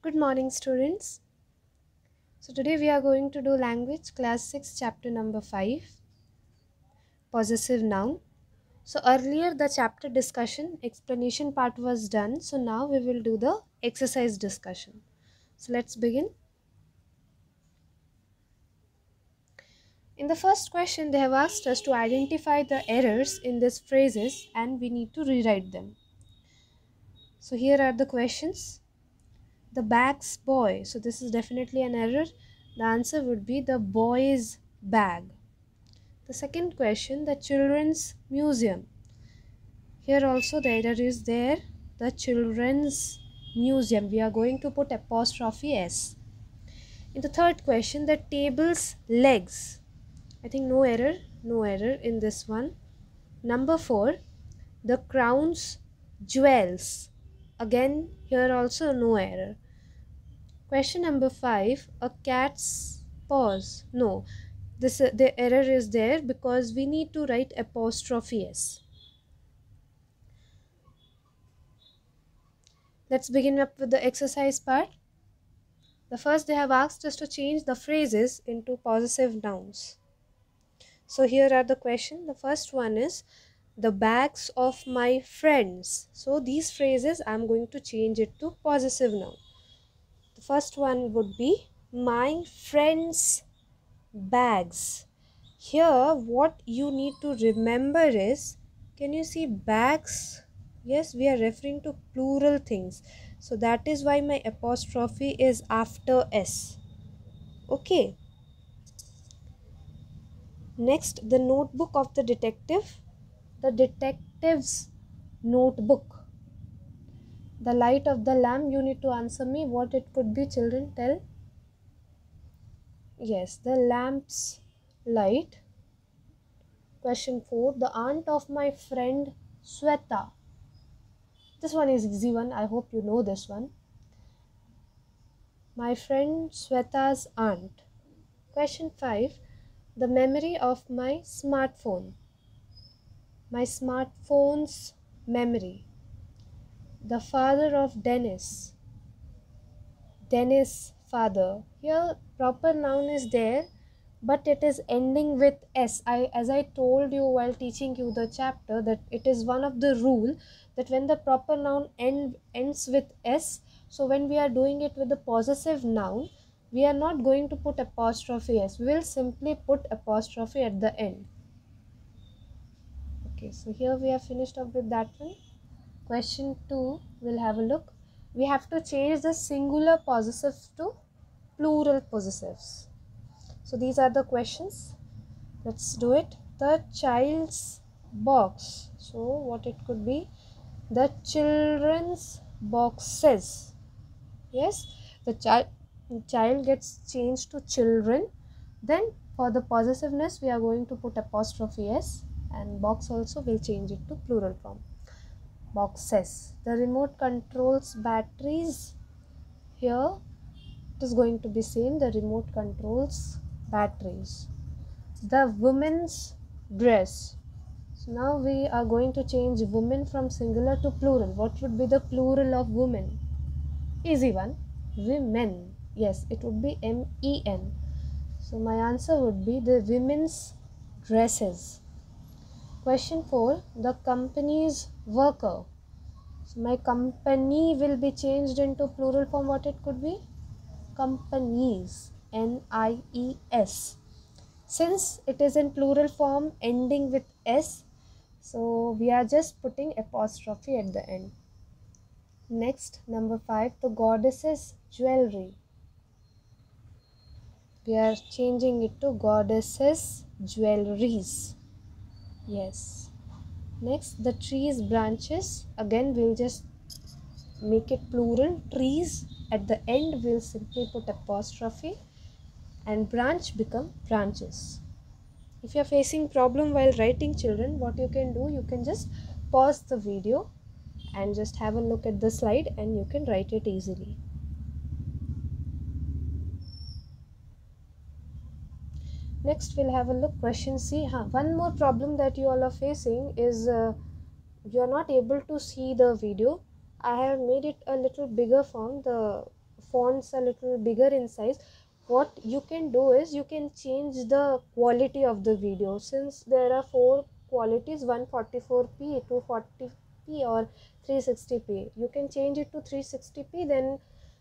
Good morning, students. So today we are going to do language class 6 chapter number 5, possessive noun. So earlier the chapter discussion explanation part was done. So now we will do the exercise discussion. So let's begin. In the first question they have asked us to identify the errors in these phrases and we need to rewrite them. So here are the questions. The bag's boy. So this is definitely an error. The answer would be the boy's bag. The second question, the children's museum. Here also the error is there, the children's museum. We are going to put apostrophe S. In the third question, the table's legs. I think no error in this one. Number 4, the crown's jewels. Again, here also no error. Question number 5, a cat's paws. No, the error is there because we need to write apostrophe S. Let's begin up with the exercise part. The first they have asked us to change the phrases into possessive nouns. So here are the questions. The first one is the bags of my friends. So these phrases I am going to change it to possessive noun. The first one would be my friends' bags. Here what you need to remember is, can you see bags? Yes, we are referring to plural things. So that is why my apostrophe is after S. Okay. Next, the notebook of the detective. The detective's notebook. The light of the lamp, you need to answer me what it could be, children. Tell. Yes, the lamp's light. Question 4, the aunt of my friend Sweta. This one is easy one. I hope you know this one. My friend Sweta's aunt. Question 5, the memory of my smartphone. My smartphone's memory. The father of Dennis. Dennis' father. Here proper noun is there, but it is ending with S. As I told you while teaching you the chapter, that it is one of the rule that when the proper noun ends with S, so when we are doing it with the possessive noun, we are not going to put apostrophe S. We will simply put apostrophe at the end. Okay, so here we have finished up with that one. Question 2, we'll have a look. We have to change the singular possessive to plural possessives. So these are the questions. Let's do it. The child's box. So what it could be? The children's boxes. Yes, the child gets changed to children. Then for the possessiveness we are going to put apostrophe S, and box also will change it to plural form. Boxes. The remote controls batteries. Here it is going to be same, the remote controls batteries. The woman's dress. So now we are going to change woman from singular to plural. What would be the plural of woman? Easy one. Women. Yes, it would be MEN. So my answer would be the women's dresses. Question 4, the company's worker. So my company will be changed into plural form. What it could be? Companies. NIES. Since it is in plural form ending with S, so we are just putting apostrophe at the end. Next, number 5, the goddess's jewelry. We are changing it to goddess's jewelries. Yes. Next, the tree's branches. Again, we'll just make it plural. Trees. At the end, we'll simply put apostrophe, and branch become branches. If you are facing problem while writing, children, what you can do, you can just pause the video and just have a look at the slide and you can write it easily. Next we'll have a look, question C. One more problem that you all are facing is you are not able to see the video. I have made it a little bigger form. The fonts a little bigger in size, what you can do is you can change the quality of the video. Since there are 4 qualities, 144p, 240p or 360p, you can change it to 360p, then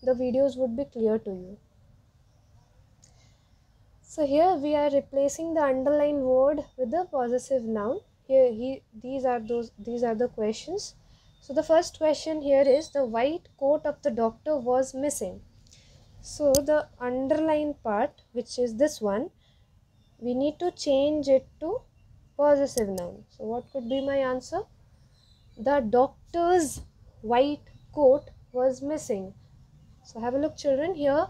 the videos would be clear to you. So here we are replacing the underlined word with the possessive noun. These are the questions. So the first question here is, the white coat of the doctor was missing. So the underlined part, which is this one, we need to change it to possessive noun. So what could be my answer? The doctor's white coat was missing. So have a look, children. Here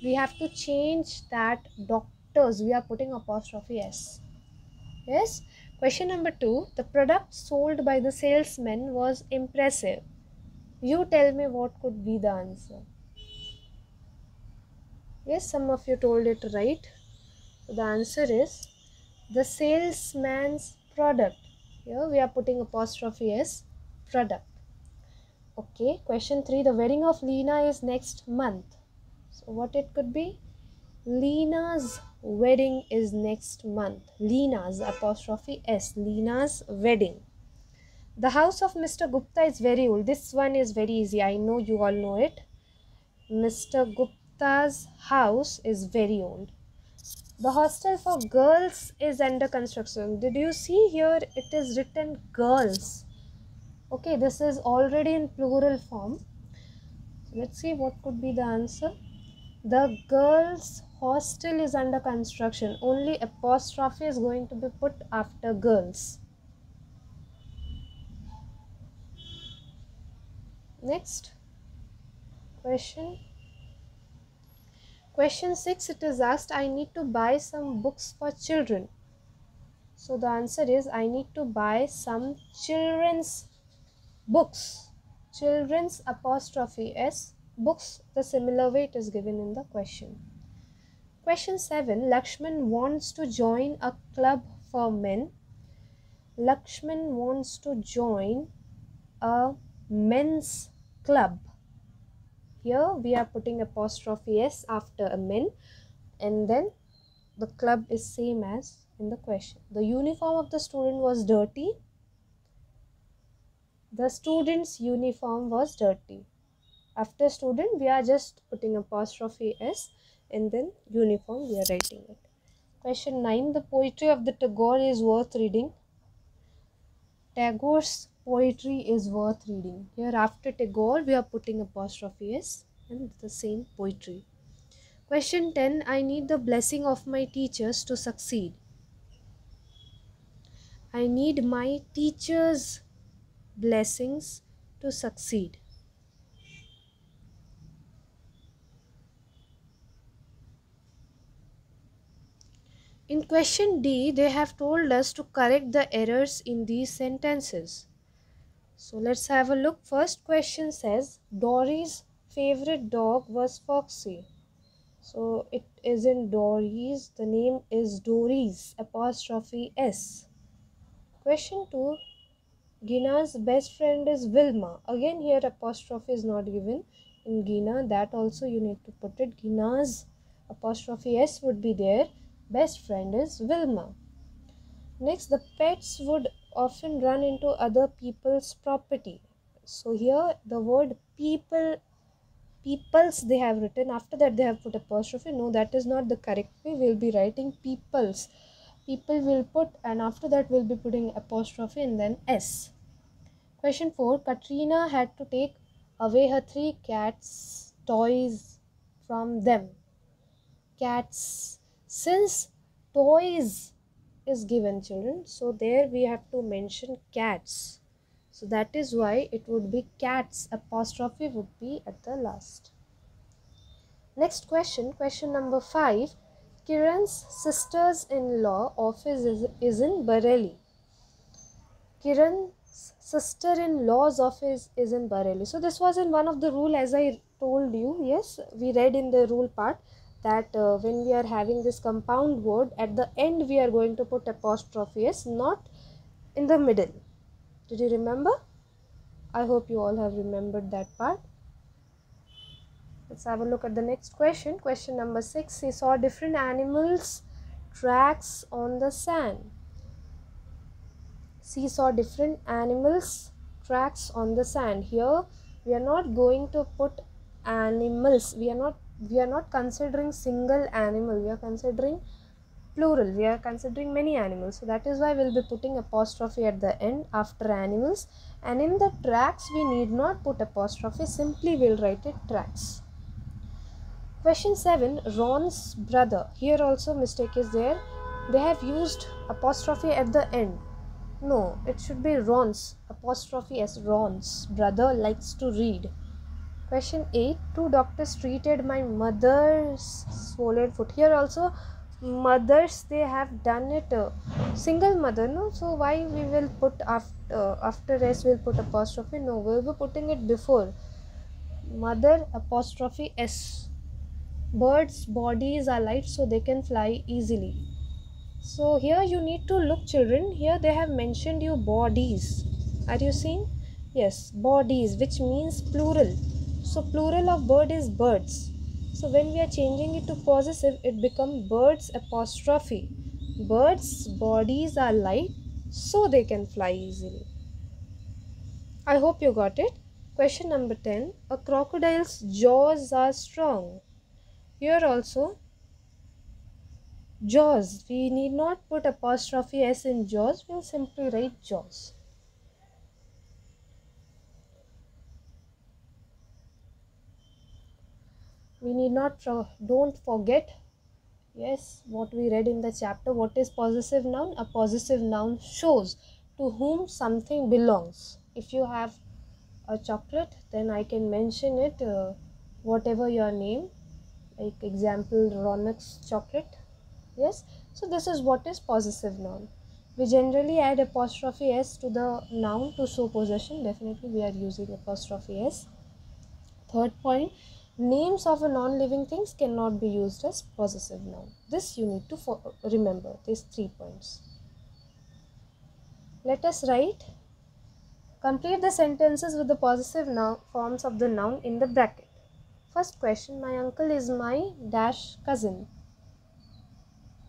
we have to change that doctors. We are putting apostrophe S. Yes. Question number 2. The product sold by the salesman was impressive. You tell me what could be the answer. Yes, some of you told it right. The answer is the salesman's product. Here we are putting apostrophe S, product. Okay, question 3. The wedding of Lena is next month. So what it could be? Lena's wedding is next month. Lena's, apostrophe S, Lena's wedding. The house of Mr. Gupta is very old. This one is very easy. I know you all know it. Mr. Gupta's house is very old. The hostel for girls is under construction. Did you see here it is written girls? Okay, this is already in plural form. Let's see what could be the answer. The girls' hostel is under construction. Only apostrophe is going to be put after girls. Next question. Question 6, it is asked, I need to buy some books for children. So the answer is, I need to buy some children's books. Children's, apostrophe S, books. The similar way it is given in the question. Question 7, Lakshman wants to join a club for men. Lakshman wants to join a men's club. Here we are putting apostrophe S after a men, and then the club is same as in the question. The uniform of the student was dirty. The student's uniform was dirty. After student we are just putting apostrophe S, and then uniform we are writing it. Question 9, the poetry of the Tagore is worth reading. Tagore's poetry is worth reading. Here after Tagore we are putting apostrophe S and the same poetry. Question 10, I need the blessing of my teachers to succeed. I need my teachers' blessings to succeed. In question D, they have told us to correct the errors in these sentences. So let's have a look. First question says, Dory's favorite dog was Foxy. So it isn't Dory's, the name is Dory's, apostrophe S. Question 2, Gina's best friend is Wilma. Again here apostrophe is not given in Gina, that also you need to put it. Gina's, apostrophe S would be there. Best friend is Wilma. Next, the pets would often run into other people's property. So here the word people's they have written. After that they have put apostrophe. No, that is not the correct way. We'll be writing people's. People will put, and after that we'll be putting apostrophe and then S. Question 4. Katrina had to take away her 3 cats' toys from them. Cats. Since toys is given, children, so there we have to mention cats. So that is why it would be cats, apostrophe would be at the last. Next question, question number 5. Kiran's sister's-in-law office is in Bareilly. Kiran's sister-in-law's office is in Bareilly. So this was in one of the rule, as I told you. Yes, we read in the rule part that when we are having this compound word, at the end we are going to put apostrophe S, not in the middle. Did you remember? I hope you all have remembered that part. Let's have a look at the next question. Question number 6. He saw different animals' tracks on the sand. He saw different animals' tracks on the sand. Here we are not going to put animals. We are not considering single animal. We are considering plural. We are considering many animals. So that is why we'll be putting apostrophe at the end after animals. And in the tracks we need not put apostrophe. Simply we'll write it tracks. Question 7. Ron's brother. Here also mistake is there. They have used apostrophe at the end. No, it should be Ron's. Apostrophe as Ron's brother likes to read. Question 8. Two doctors treated my mother's swollen foot. Here also mothers, they have done it single mother, no? So why we will put after s we'll put apostrophe? No, we'll be putting it before mother apostrophe s. Birds' bodies are light so they can fly easily. So here you need to look, children. Here they have mentioned you bodies. Are you seeing? Yes, bodies, which means plural. So plural of bird is birds. So when we are changing it to possessive, it becomes birds apostrophe. Birds' bodies are light so they can fly easily. I hope you got it. Question number 10. A crocodile's jaws are strong. Here also jaws. We need not put apostrophe s in jaws. We'll simply write jaws. We need not, don't forget, yes, what we read in the chapter. What is possessive noun? A possessive noun shows to whom something belongs. If you have a chocolate, then I can mention it whatever your name, like example Ronak's chocolate. Yes, so this is what is possessive noun. We generally add apostrophe s to the noun to show possession. Definitely we are using apostrophe s. Third point, names of a non-living things cannot be used as possessive noun. This you need to remember, these 3 points. Let us write. Complete the sentences with the possessive noun forms of the noun in the bracket. First question, my uncle is my dash cousin.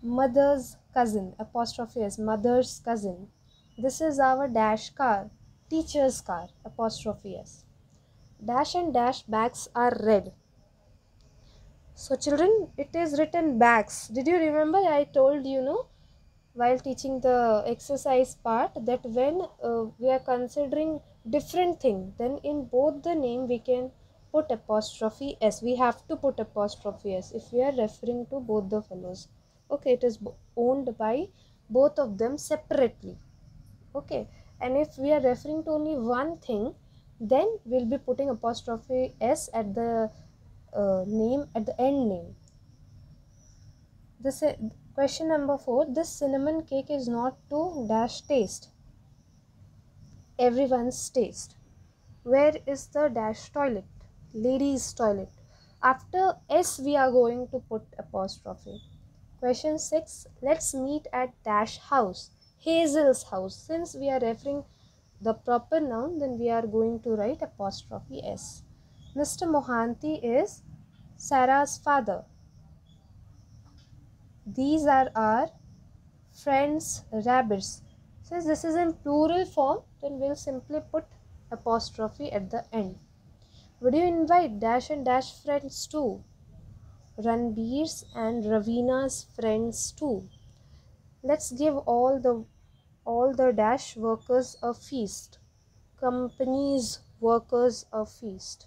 Mother's cousin, apostrophe s, mother's cousin. This is our dash car, teacher's car, apostrophe s. Dash and dash bags are red. So children, it is written bags. Did you remember I told you, no, while teaching the exercise part, that when we are considering different thing, then in both the name we can put apostrophe s. We have to put apostrophe s if we are referring to both the fellows. Okay, it is owned by both of them separately. Okay, and if we are referring to only one thing, then we'll be putting apostrophe s at the name, at the end name. This is question number 4. This cinnamon cake is not to dash taste. Everyone's taste. Where is the dash toilet? Ladies' toilet. After s we are going to put apostrophe. Question 6. Let's meet at dash house. Hazel's house. Since we are referring the proper noun, then we are going to write apostrophe s. Mr. Mohanty is Sarah's father. These are our friends' rabbits. Since this is in plural form, then we'll simply put apostrophe at the end. Would you invite dash and dash friends too? Ranbir's and Ravina's friends too. Let's give all the dash workers a feast. Company's workers a feast.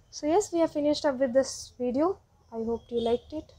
So yes, we have finished up with this video. I hope you liked it.